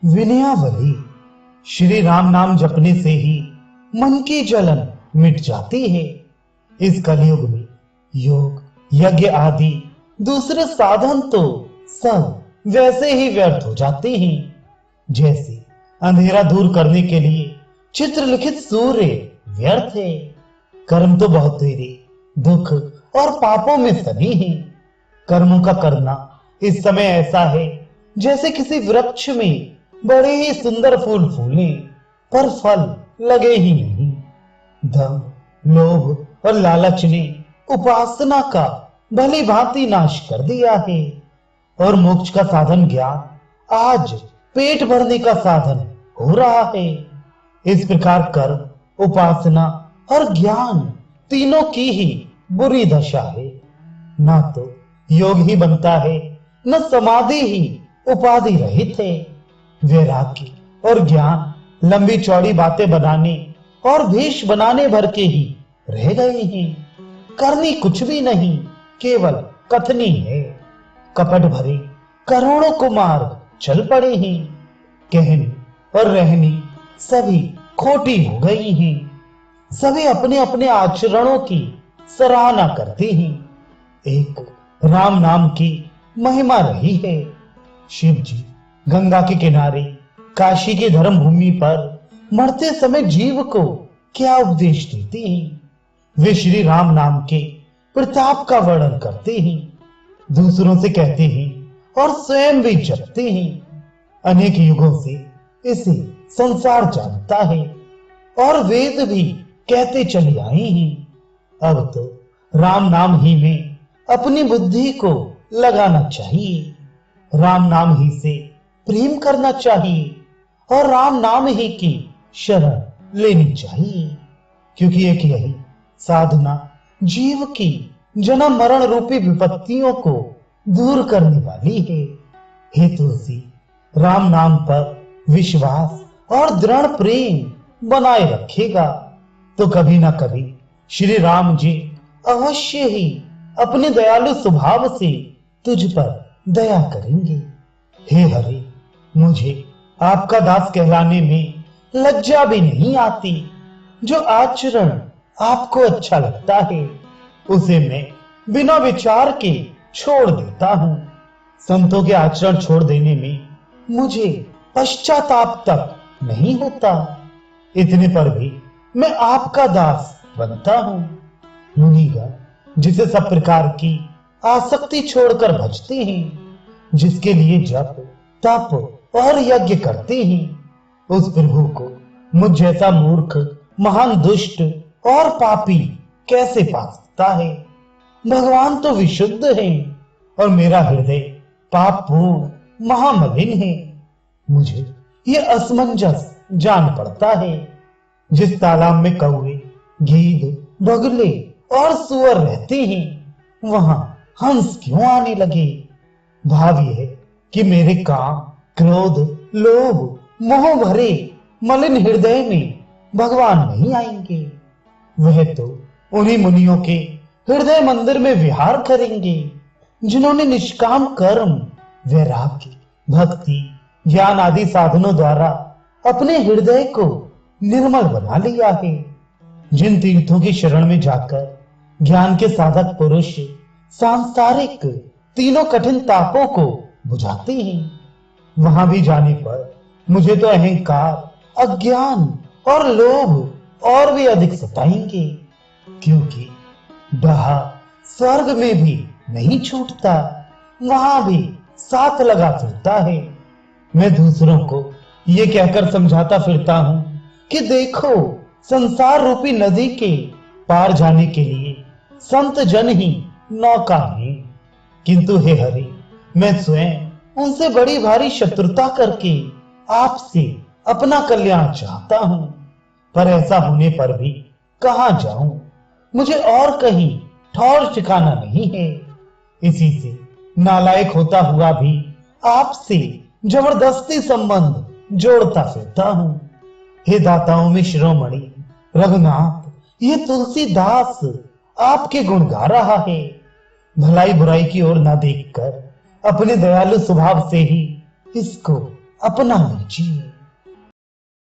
विनयावली। श्री राम नाम जपने से ही मन की जलन मिट जाती है। इस कलयुग में योग, यज्ञ आदि दूसरे साधन तो सब वैसे ही व्यर्थ हो जाते हैं, जैसे अंधेरा दूर करने के लिए चित्रलिखित सूर्य व्यर्थ है। कर्म तो बहुत तेरे दुख और पापों में सनी है। कर्मों का करना इस समय ऐसा है जैसे किसी वृक्ष में बड़े ही सुंदर फूल फूले पर फल लगे ही नहीं। धन, लोभ और लालच ने उपासना का भली भांति नाश कर दिया है, और मोक्ष का साधन ज्ञान आज पेट भरने का साधन हो रहा है। इस प्रकार कर्म, उपासना और ज्ञान तीनों की ही बुरी दशा है। ना तो योग ही बनता है, न समाधि ही उपाधि रहित है। वैराग्य और ज्ञान लंबी चौड़ी बातें बनाने और भेष बनाने भर के ही रह गए हैं। करनी कुछ भी नहीं, केवल कथनी है। कपट भरे करोड़ों कुमार चल पड़े हैं। कहनी और रहनी सभी खोटी हो गई हैं। सभी अपने अपने आचरणों की सराहना करते हैं। एक राम नाम की महिमा रही है। शिव जी गंगा के किनारे काशी की धर्म भूमि पर मरते समय जीव को क्या उपदेश देते हैं। वे श्री राम नाम के प्रताप का वर्णन करते हैं, दूसरों से कहते हैं और स्वयं भी जपते हैं। अनेक युगों से इसे संसार जानता है और वेद भी कहते चले आए हैं। अब तो राम नाम ही में अपनी बुद्धि को लगाना चाहिए। राम नाम ही से प्रेम करना चाहिए और राम नाम ही की शरण लेनी चाहिए, क्योंकि एक यही साधना जीव की जन्म मरण रूपी विपत्तियों को दूर करने वाली है। हे तुलसी, राम नाम पर विश्वास और दृढ़ प्रेम बनाए रखेगा तो कभी ना कभी श्री राम जी अवश्य ही अपने दयालु स्वभाव से तुझ पर दया करेंगे। हे हरि, मुझे आपका दास कहलाने में लज्जा भी नहीं आती। जो आचरण आपको अच्छा लगता है उसे मैं बिना विचार के छोड़ देता हूँ। संतों के आचरण छोड़ देने में मुझे पश्चाताप तक नहीं होता। इतने पर भी मैं आपका दास बनता हूँ। मुनिगण जिसे सब प्रकार की आसक्ति छोड़कर भजते हैं, जिसके लिए जप, तप और यज्ञ करते हैं, उस प्रभु को मुझ जैसा मूर्ख, महान दुष्ट और पापी कैसे पा सकता है। भगवान तो विशुद्ध है और मेरा हृदय पापपूर्ण महामलिन है। मुझे ये असमंजस जान पड़ता है। जिस तालाब में कौवे, गीद, बगुले और सुअर रहते हैं, वहां हंस क्यों आने लगे। भाव यह है कि मेरे काम, क्रोध, लोभ, मोह भरे मलिन हृदय में भगवान नहीं आएंगे। वह तो उन्हीं मुनियों के हृदय मंदिर में विहार करेंगे जिन्होंने निष्काम कर्म, वैराग्य, भक्ति, ज्ञान आदि साधनों द्वारा अपने हृदय को निर्मल बना लिया है। जिन तीर्थों की शरण में जाकर ज्ञान के साधक पुरुष सांसारिक तीनों कठिन तापों को बुझाते हैं, वहां भी जाने पर मुझे तो अहंकार, अज्ञान और लोभ और भी अधिक सताएंगे, क्योंकि डहा स्वर्ग में भी नहीं छूटता, वहां भी साथ लगा फिरता है। मैं दूसरों को ये कहकर समझाता फिरता हूं कि देखो, संसार रूपी नदी के पार जाने के लिए संत जन ही नौका है, किंतु हे हरि, मैं स्वयं उनसे बड़ी भारी शत्रुता करके आपसे अपना कल्याण चाहता हूं, पर ऐसा होने पर भी कहां जाऊं। मुझे और कहीं ठौर ठिकाना नहीं है। इसी से नालायक होता हुआ भी आपसे जबरदस्ती संबंध जोड़ता फिरता हूं। हे दाताओं में शिरोमणि रघुनाथ, ये तुलसीदास आपके गुण गा रहा है। भलाई बुराई की ओर ना देखकर अपने दयालु स्वभाव से ही इसको अपना लीजिए।